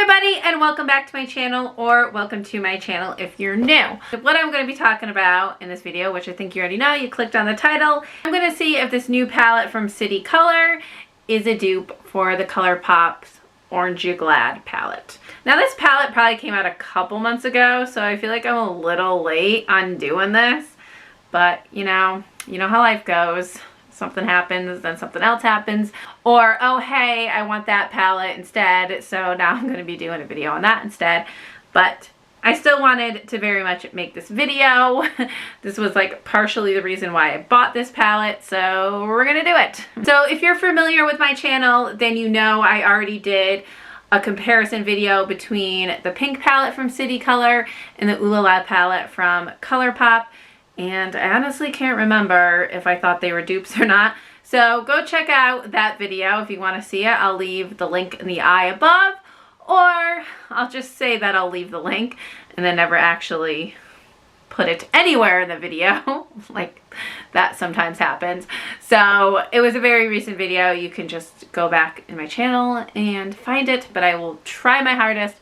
everybody, and welcome back to my channel, or welcome to my channel if you're new. What I'm going to be talking about in this video, which I think you already know, you clicked on the title, I'm going to see if this new palette from City Color is a dupe for the Colourpop's Orange You Glad palette. Now this palette probably came out a couple months ago, so I feel like I'm a little late on doing this, but you know how life goes. Something happens, then something else happens, or oh hey, I want that palette instead, so now I'm going to be doing a video on that instead. But I still wanted to very much make this video. This was like partially the reason why I bought this palette, so we're gonna do it. So if you're familiar with my channel, then you know I already did a comparison video between the pink palette from City Color and the Ooh La La palette from Colourpop. And I honestly can't remember if I thought they were dupes or not. So go check out that video if you want to see it. I'll leave the link in the eye above, or I'll just say that I'll leave the link and then never actually put it anywhere in the video. Like that sometimes happens. So it was a very recent video. You can just go back in my channel and find it, but I will try my hardest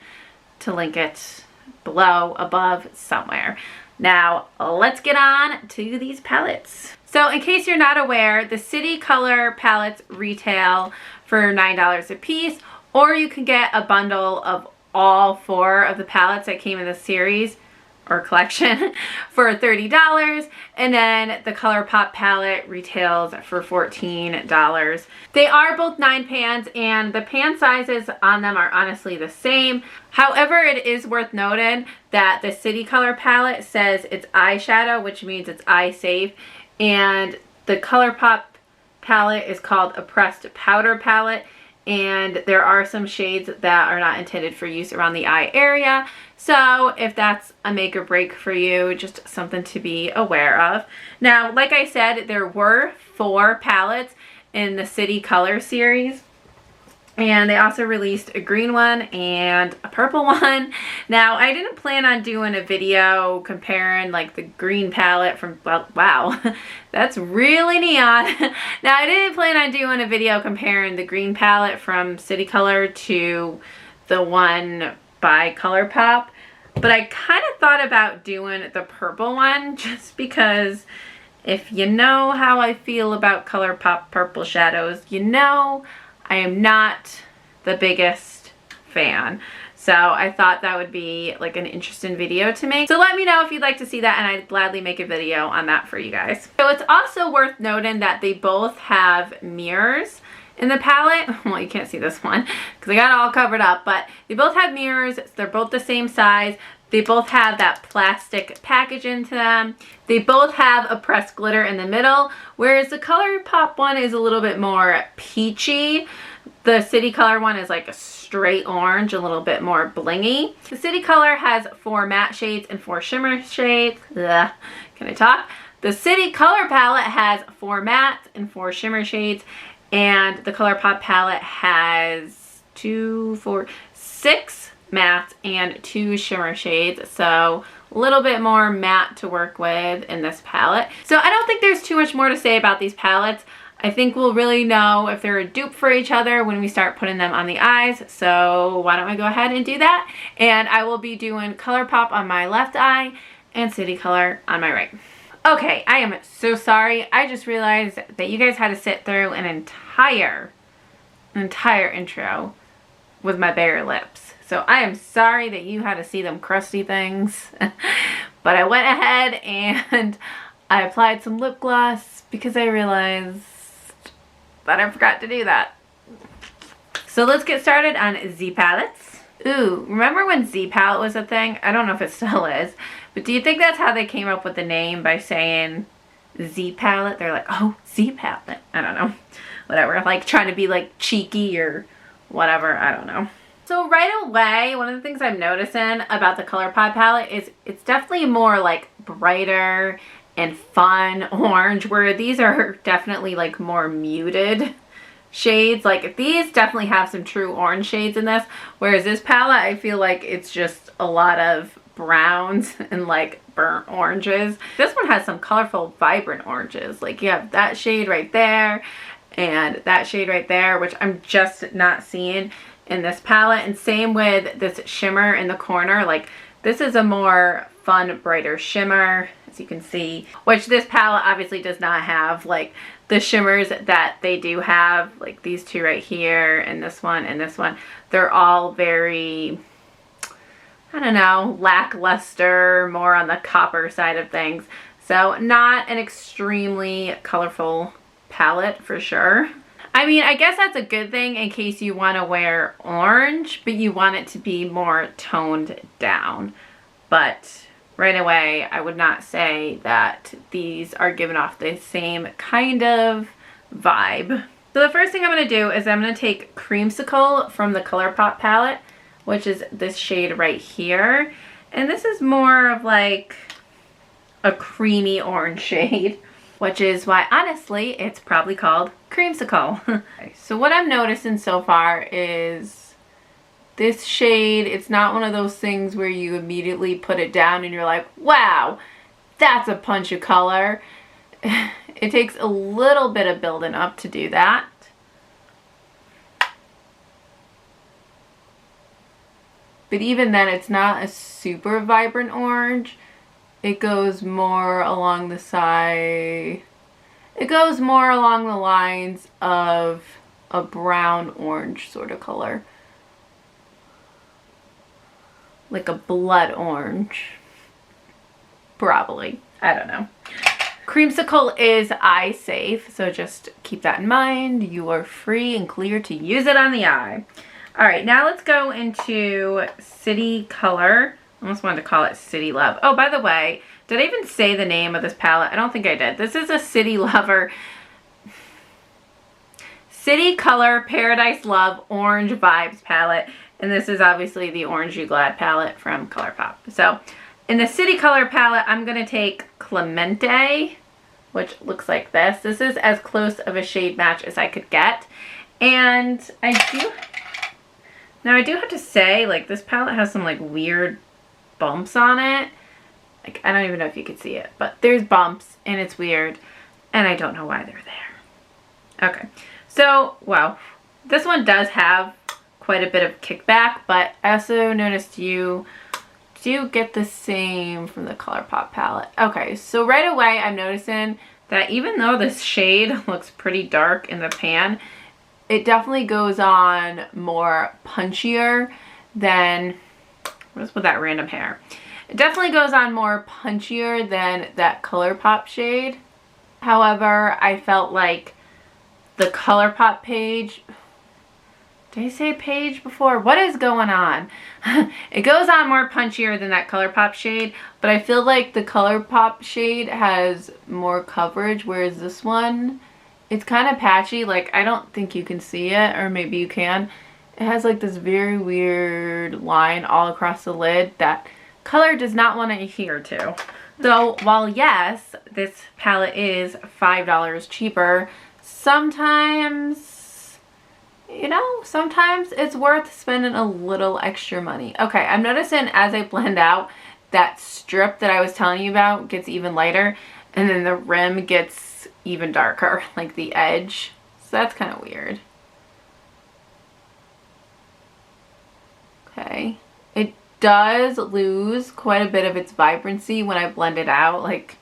to link it below, above, somewhere. Now, let's get on to these palettes. So in case you're not aware, the City Color palettes retail for $9 a piece, or you can get a bundle of all 4 of the palettes that came in the series or collection for $30, and then the Colourpop palette retails for $14. They are both 9 pans, and the pan sizes on them are honestly the same. However, it is worth noting that the City Color palette says it's eyeshadow, which means it's eye safe, and the Colourpop palette is called a pressed powder palette, and there are some shades that are not intended for use around the eye area. So if that's a make or break for you, just something to be aware of. Now, like I said, there were 4 palettes in the City Color series, and they also released a green one and a purple one. Now, I didn't plan on doing a video comparing like the green palette from, well, wow, that's really neon. Now, I didn't plan on doing a video comparing the green palette from City Color to the one by Colourpop, but I kind of thought about doing the purple one just because if you know how I feel about Colourpop purple shadows, you know I am not the biggest fan. So I thought that would be like an interesting video to make. So let me know if you'd like to see that, and I'd gladly make a video on that for you guys. So it's also worth noting that they both have mirrors in the palette. Well, you can't see this one because I got it all covered up, but they both have mirrors. They're both the same size. They both have that plastic packaging to them. They both have a pressed glitter in the middle, whereas the Colourpop one is a little bit more peachy. The City Color one is like a straight orange, a little bit more blingy. The City Color has 4 matte shades and 4 shimmer shades. Ugh, can I talk? The City Color palette has 4 mattes and 4 shimmer shades, and the Colourpop palette has 6 mattes and 2 shimmer shades, so a little bit more matte to work with in this palette. So I don't think there's too much more to say about these palettes. I think we'll really know if they're a dupe for each other when we start putting them on the eyes, so why don't I go ahead and do that? And I will be doing Colourpop on my left eye and City Color on my right. Okay, I am so sorry. I just realized that you guys had to sit through an entire intro with my bare lips. So I am sorry that you had to see them crusty things. But I went ahead and I applied some lip gloss because I realized that I forgot to do that. So let's get started on Z palettes. Ooh, remember when Z palette was a thing? I don't know if it still is. But do you think that's how they came up with the name, by saying Z palette? They're like, oh, Z palette. I don't know. Whatever. Like trying to be like cheeky or whatever. I don't know. So right away, one of the things I'm noticing about the Colourpop palette is it's definitely more like brighter and fun orange, where these are definitely like more muted shades. Like these definitely have some true orange shades in this, whereas this palette, I feel like it's just a lot of browns and like burnt oranges. This one has some colorful, vibrant oranges. Like you have that shade right there and that shade right there, which I'm just not seeing in this palette, and same with this shimmer in the corner. Like, this is a more fun, brighter shimmer, as you can see, which this palette obviously does not have. Like, the shimmers that they do have, like these two right here, and this one, they're all very, I don't know, lackluster, more on the copper side of things. So not an extremely colorful palette for sure. I mean, I guess that's a good thing in case you want to wear orange, but you want it to be more toned down. But right away, I would not say that these are giving off the same kind of vibe. So the first thing I'm going to do is I'm going to take Creamsicle from the Colourpop palette, which is this shade right here. And this is more of like a creamy orange shade, which is why honestly it's probably called Creamsicle. Okay, so what I'm noticing so far is this shade, it's not one of those things where you immediately put it down and you're like, wow, that's a punch of color. It takes a little bit of building up to do that. But even then, it's not a super vibrant orange. It goes more along the side. It goes more along the lines of a brown orange sort of color. Like a blood orange. Probably. I don't know. Creamsicle is eye safe, so just keep that in mind. You are free and clear to use it on the eye. Alright, now let's go into City Color. I almost wanted to call it City Love. Oh, by the way, did I even say the name of this palette? I don't think I did. This is a City Lover. City Color Paradise Love Orange Vibes palette. And this is obviously the Orange You Glad palette from Colourpop. So, in the City Color palette, I'm going to take Clemente, which looks like this. This is as close of a shade match as I could get. And I do have to say, like, this palette has some, like, weird bumps on it. Like, I don't even know if you could see it, but there's bumps, and it's weird, and I don't know why they're there. Okay, so, wow, this one does have quite a bit of kickback, but I also noticed you do get the same from the Colourpop palette. Okay, so right away, I'm noticing that even though this shade looks pretty dark in the pan, it definitely goes on more punchier than, what is with that random hair? It definitely goes on more punchier than that Colourpop shade. However, I felt like the Colourpop page, did I say page before? What is going on? It goes on more punchier than that Colourpop shade, but I feel like the Colourpop shade has more coverage, whereas this one, it's kind of patchy. Like, I don't think you can see it, or maybe you can. It has like this very weird line all across the lid that color does not want to adhere to. So while yes, this palette is $5 cheaper, sometimes, you know, sometimes it's worth spending a little extra money. Okay, I'm noticing as I blend out, that strip that I was telling you about gets even lighter, and then the rim gets even darker, like the edge. So that's kind of weird. Okay. It does lose quite a bit of its vibrancy when I blend it out. Like,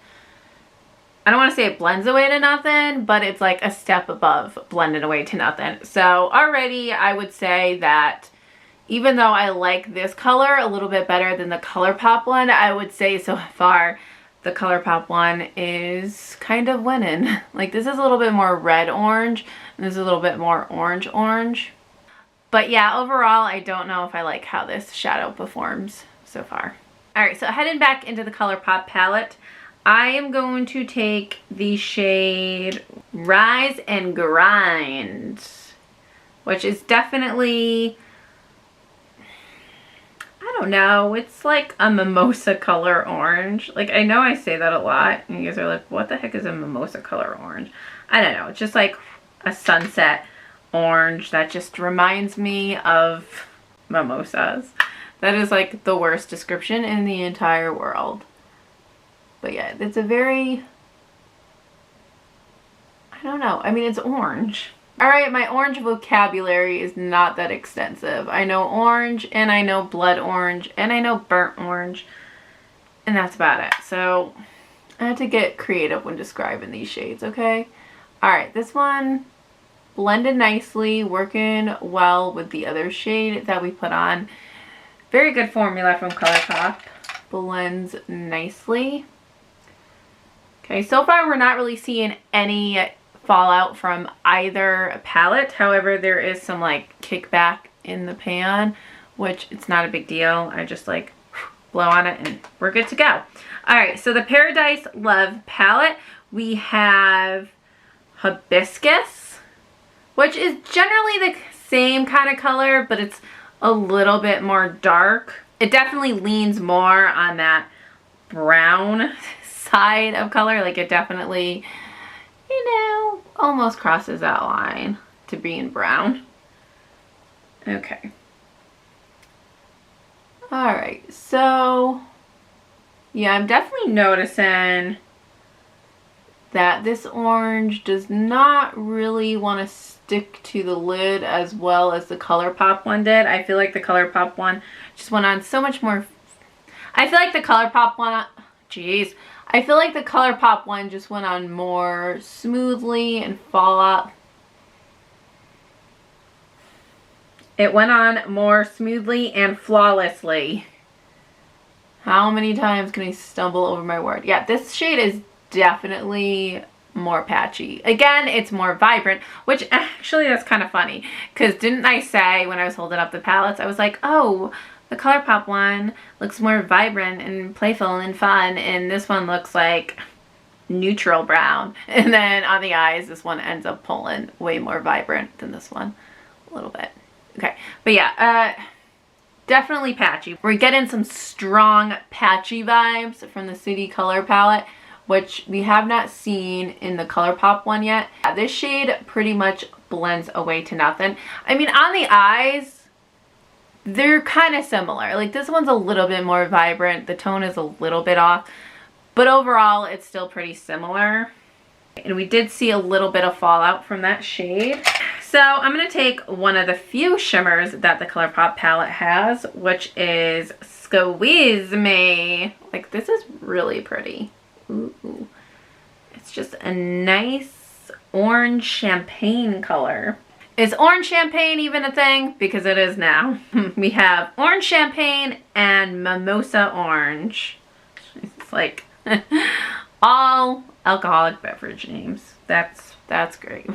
I don't want to say it blends away to nothing, but it's like a step above blended away to nothing. So already I would say that even though I like this color a little bit better than the Colourpop one, I would say so far the Colourpop one is kind of winning. Like, this is a little bit more red orange, and this is a little bit more orange orange. But yeah, overall, I don't know if I like how this shadow performs so far. Alright, so heading back into the Colourpop palette, I am going to take the shade Rise and Grind, which is definitely, I don't know, it's like a mimosa color orange. Like, I know I say that a lot, and you guys are like, what the heck is a mimosa color orange? I don't know, it's just like a sunset orange that just reminds me of mimosas. That is like the worst description in the entire world. But yeah, it's a very, I don't know, I mean, it's orange. Alright, my orange vocabulary is not that extensive. I know orange, and I know blood orange, and I know burnt orange, and that's about it. So I had to get creative when describing these shades, okay? Alright, this one blended nicely, working well with the other shade that we put on. Very good formula from Colourpop. Blends nicely. Okay, so far we're not really seeing any fallout from either palette. However, there is some like kickback in the pan, which it's not a big deal. I just like blow on it and we're good to go. All right, so the Paradise Love palette, we have Hibiscus, which is generally the same kind of color, but it's a little bit more dark. It definitely leans more on that brown side of color. Like it definitely, you know, almost crosses that line to being brown. Okay. Alright, so yeah, I'm definitely noticing that this orange does not really want to stick to the lid as well as the Colourpop one did. I feel like the Colourpop one just went on so much more. I feel like the Colourpop one, geez. I feel like the Colourpop one just went on more smoothly and fallout. It went on more smoothly and flawlessly. How many times can I stumble over my word? Yeah, this shade is definitely more patchy. Again, it's more vibrant, which actually that's kind of funny. Because didn't I say when I was holding up the palettes, I was like, oh, the Colourpop one looks more vibrant and playful and fun, and this one looks like neutral brown. And then on the eyes, this one ends up pulling way more vibrant than this one a little bit. Okay, but yeah, definitely patchy. We're getting some strong patchy vibes from the City Color palette, which we have not seen in the Colourpop one yet. This shade pretty much blends away to nothing. I mean, on the eyes, they're kind of similar. Like this one's a little bit more vibrant. The tone is a little bit off, but overall it's still pretty similar. And we did see a little bit of fallout from that shade. So I'm going to take one of the few shimmers that the Colourpop palette has, which is Squeeze Me. Like this is really pretty. Ooh. It's just a nice orange champagne color. Is orange champagne even a thing? Because it is now. We have orange champagne and mimosa orange. It's like all alcoholic beverage names. That's great.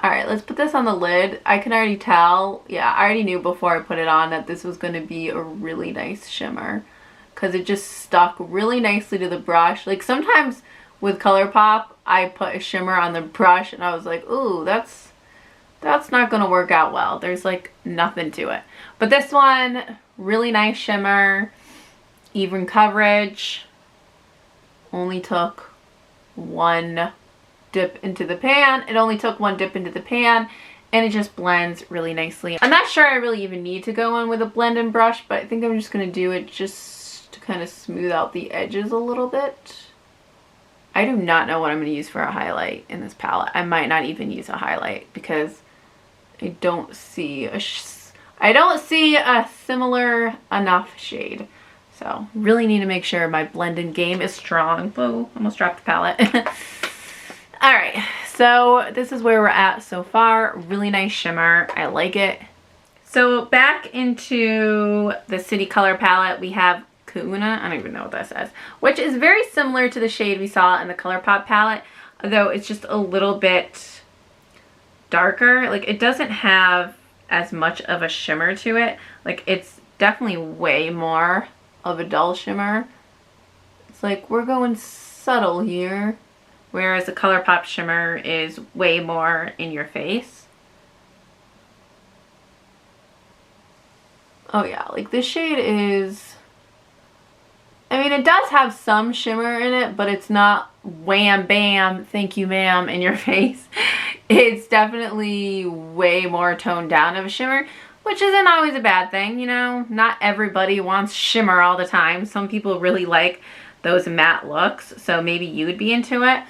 All right, let's put this on the lid. I can already tell, yeah, I already knew before I put it on that this was going to be a really nice shimmer because it just stuck really nicely to the brush. Like sometimes with Colourpop, I put a shimmer on the brush and I was like, ooh, that's not going to work out well. There's like nothing to it. But this one, really nice shimmer, even coverage. Only took one dip into the pan. It only took one dip into the pan and it just blends really nicely. I'm not sure I really even need to go in with a blending brush, but I think I'm just going to do it just to kind of smooth out the edges a little bit. I do not know what I'm going to use for a highlight in this palette. I might not even use a highlight because I don't see a similar enough shade. So really need to make sure my blending game is strong. Whoa, almost dropped the palette. All right, so this is where we're at so far. Really nice shimmer. I like it. So back into the City Color palette, we have Kuna. I don't even know what that says, which is very similar to the shade we saw in the Colourpop palette, though it's just a little bit darker. Like it doesn't have as much of a shimmer to it. Like it's definitely way more of a dull shimmer. It's like we're going subtle here, whereas the Colourpop shimmer is way more in your face. Oh yeah, like this shade is, I mean, it does have some shimmer in it, but it's not wham bam thank you ma'am in your face. It's definitely way more toned down of a shimmer, which isn't always a bad thing, you know. Not everybody wants shimmer all the time. Some people really like those matte looks, so maybe you would be into it.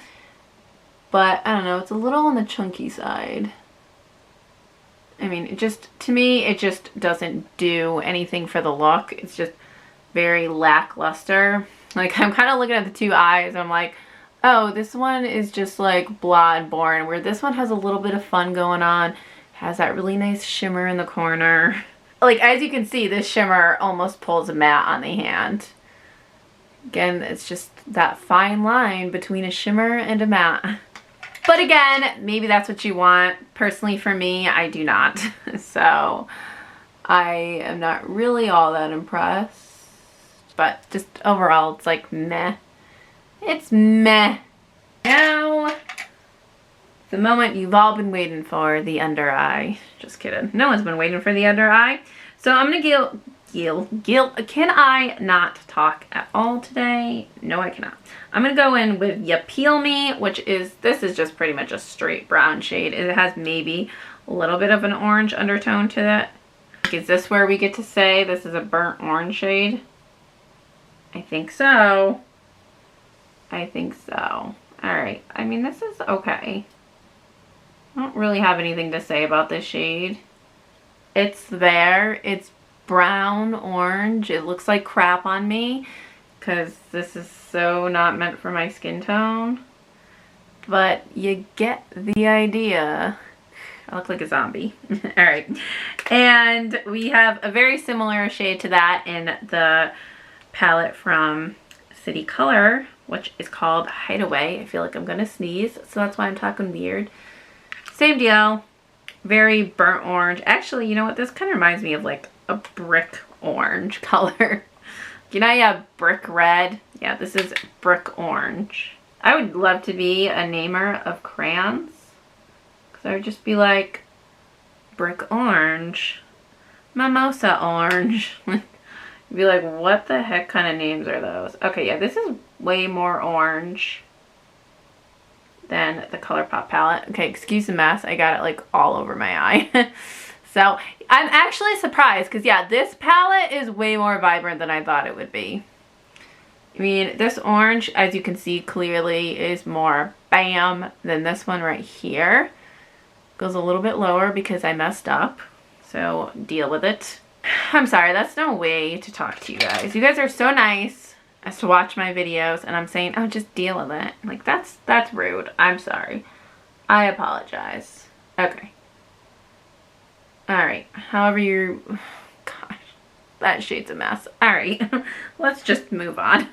But I don't know, it's a little on the chunky side. I mean, it just, to me, it just doesn't do anything for the look. It's just very lackluster. Like, I'm kind of looking at the two eyes and I'm like, oh, this one is just like blah and boring, where this one has a little bit of fun going on, has that really nice shimmer in the corner. Like, as you can see, this shimmer almost pulls a matte on the hand. Again, it's just that fine line between a shimmer and a matte. But again, maybe that's what you want. Personally, for me, I do not. So I am not really all that impressed. But just overall, it's like meh. It's meh. Now, the moment you've all been waiting for, the under eye. Just kidding. No one's been waiting for the under eye. So I'm going to can I not talk at all today? No, I cannot. I'm going to go in with Ya Peel Me, which is, this is just pretty much a straight brown shade. It has maybe a little bit of an orange undertone to it. Is this where we get to say this is a burnt orange shade? I think so. I think so. Alright, I mean, this is okay. I don't really have anything to say about this shade. It's there. It's brown orange. It looks like crap on me because this is so not meant for my skin tone. But you get the idea. I look like a zombie. Alright. And we have a very similar shade to that in the palette from City Color, which is called Hideaway. I feel like I'm gonna sneeze, so that's why I'm talking weird. Same deal. Very burnt orange. Actually, you know what? This kind of reminds me of like a brick orange color. You know, you have brick red. Yeah, this is brick orange. I would love to be a namer of crayons, because I would just be like brick orange, mimosa orange. You'd be like, what the heck kind of names are those? Okay, yeah, this is way more orange than the Colourpop palette. Okay, excuse the mess. I got it like all over my eye. So I'm actually surprised because, yeah, this palette is way more vibrant than I thought it would be. I mean, this orange, as you can see clearly, is more bam than this one right here. Goes a little bit lower because I messed up. So deal with it. I'm sorry, that's no way to talk to you guys. You guys are so nice as to watch my videos, and I'm saying, oh, just deal with it. Like, that's rude. I'm sorry. I apologize. Okay. Alright, however you... Gosh, that shade's a mess. Alright, let's just move on.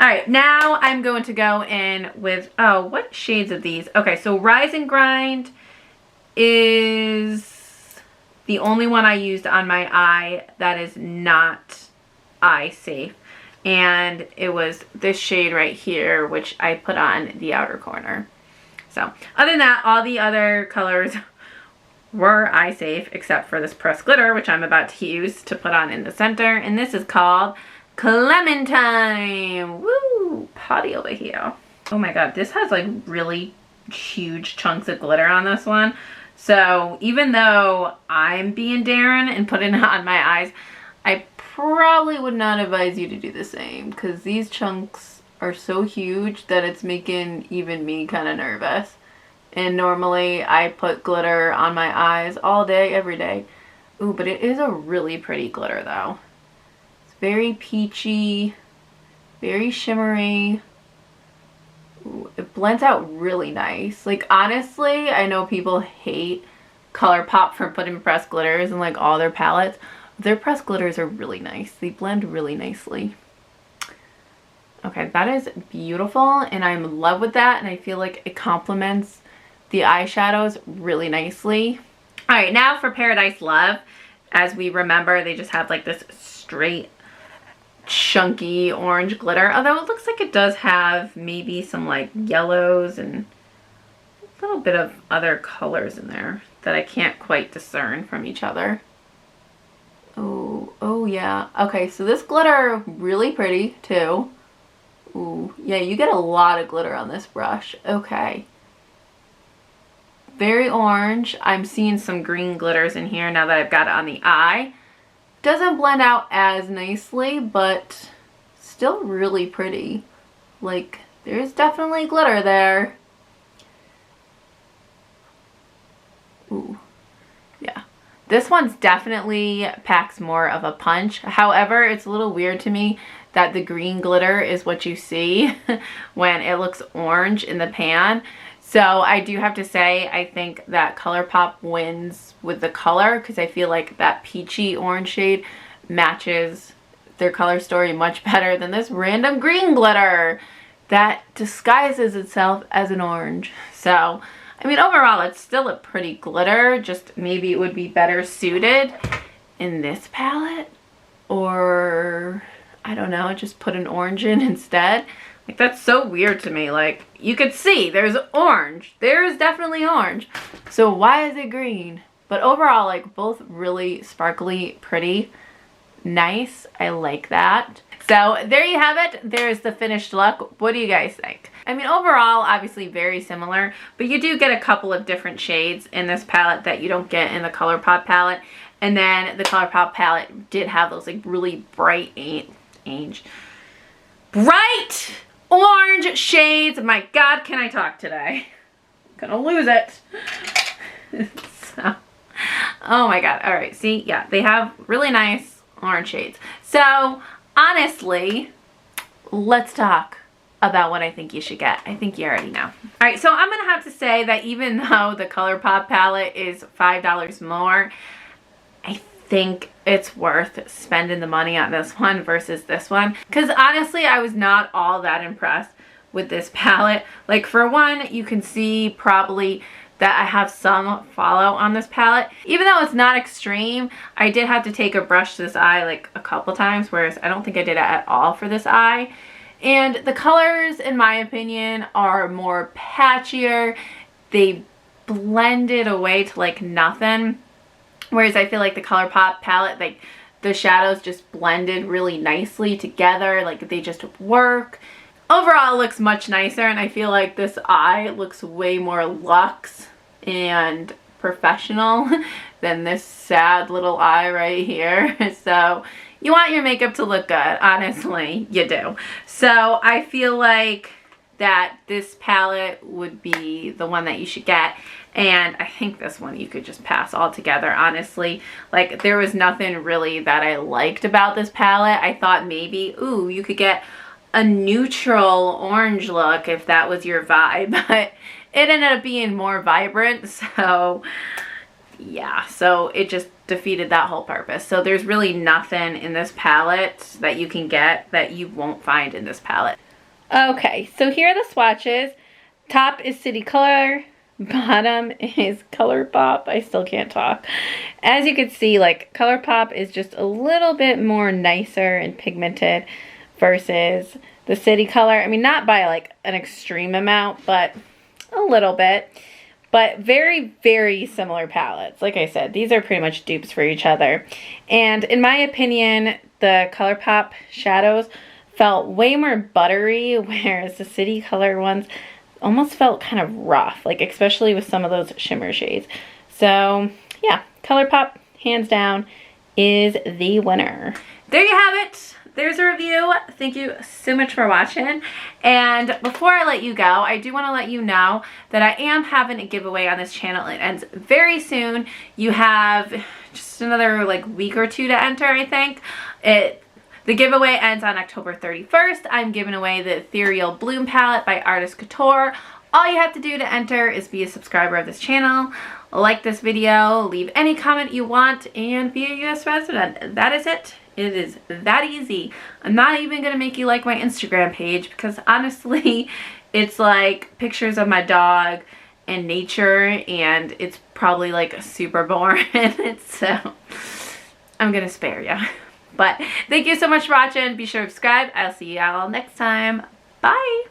Alright, now I'm going to go in with... Oh, what shades of these? Okay, so Rise and Grind is the only one I used on my eye that is not eye safe. And it was this shade right here, which I put on the outer corner. So, other than that, all the other colors were eye safe, except for this pressed glitter, which I'm about to use to put on in the center. And this is called Clementine. Woo! Potty over here. Oh my god, this has like really huge chunks of glitter on this one. So even though I'm being daring and putting it on my eyes, I probably would not advise you to do the same, because these chunks are so huge that it's making even me kind of nervous. And normally I put glitter on my eyes all day, every day. Ooh, but it is a really pretty glitter though. It's very peachy, very shimmery. Ooh, it blends out really nice. Like, honestly, I know people hate Colourpop for putting pressed glitters in like all their palettes. Their pressed glitters are really nice. They blend really nicely. Okay, that is beautiful, and I'm in love with that, and I feel like it complements the eyeshadows really nicely. Alright, now for Paradise Love. As we remember, they just have like this straight, chunky orange glitter. Although it looks like it does have maybe some like yellows and a little bit of other colors in there that I can't quite discern from each other. Oh yeah. Okay, so this glitter, really pretty too. Ooh, yeah, you get a lot of glitter on this brush. Okay. Very orange. I'm seeing some green glitters in here now that I've got it on the eye. Doesn't blend out as nicely, but still really pretty. Like, there's definitely glitter there. Ooh, yeah. This one's definitely packs more of a punch. However, it's a little weird to me that the green glitter is what you see when it looks orange in the pan. So I do have to say, I think that Colourpop wins with the color because I feel like that peachy orange shade matches their color story much better than this random green glitter that disguises itself as an orange. So, I mean, overall, it's still a pretty glitter, just maybe it would be better suited in this palette, or I don't know, just put an orange in instead. Like, that's so weird to me. Like, you could see there's orange. There is definitely orange. So why is it green? But overall, like, both really sparkly, pretty, nice. I like that. So there you have it. There's the finished look. What do you guys think? I mean, overall, obviously very similar, but you do get a couple of different shades in this palette that you don't get in the Colourpop palette. And then the Colourpop palette did have those like really bright bright orange shades. My God, can I talk today? I'm gonna lose it. So, oh my God. All right, see, yeah, they have really nice orange shades. So honestly, let's talk about what I think you should get. I think you already know. All right, so I'm gonna have to say that even though the Colourpop palette is $5 more, I think it's worth spending the money on this one versus this one. Because honestly, I was not all that impressed with this palette. Like, for one, you can see probably that I have some follow on this palette. Even though it's not extreme, I did have to take a brush to this eye like a couple times, whereas I don't think I did it at all for this eye. And the colors, in my opinion, are more patchier. They blended away to like nothing. Whereas I feel like the Colourpop palette, like the shadows just blended really nicely together. Like they just work. Overall, it looks much nicer, and I feel like this eye looks way more luxe and professional than this sad little eye right here. So you want your makeup to look good, honestly, you do. So I feel like that this palette would be the one that you should get. And I think this one you could just pass altogether, honestly. Like, there was nothing really that I liked about this palette. I thought maybe, ooh, you could get a neutral orange look if that was your vibe. But it ended up being more vibrant, so yeah. So it just defeated that whole purpose. So there's really nothing in this palette that you can get that you won't find in this palette. Okay, so here are the swatches. Top is City Color. Bottom is Colourpop. I still can't talk. As you can see, like, Colourpop is just a little bit more nicer and pigmented versus the City Color. I mean, not by like an extreme amount, but a little bit. But very, very similar palettes. Like I said, these are pretty much dupes for each other. And in my opinion, the Colourpop shadows felt way more buttery, whereas the City Color ones almost felt kind of rough, like especially with some of those shimmer shades. So yeah, Colourpop, hands down, is the winner. There you have it. There's a review. Thank you so much for watching. And before I let you go, I do want to let you know that I am having a giveaway on this channel. It ends very soon. You have just another like week or two to enter, I think. The giveaway ends on October 31st. I'm giving away the Ethereal Bloom palette by Artist Couture. All you have to do to enter is be a subscriber of this channel, like this video, leave any comment you want, and be a US resident. That is it. It is that easy. I'm not even going to make you like my Instagram page because honestly, it's like pictures of my dog and nature, and it's probably like super boring. So I'm going to spare you. But thank you so much for watching. Be sure to subscribe. I'll see you all next time. Bye.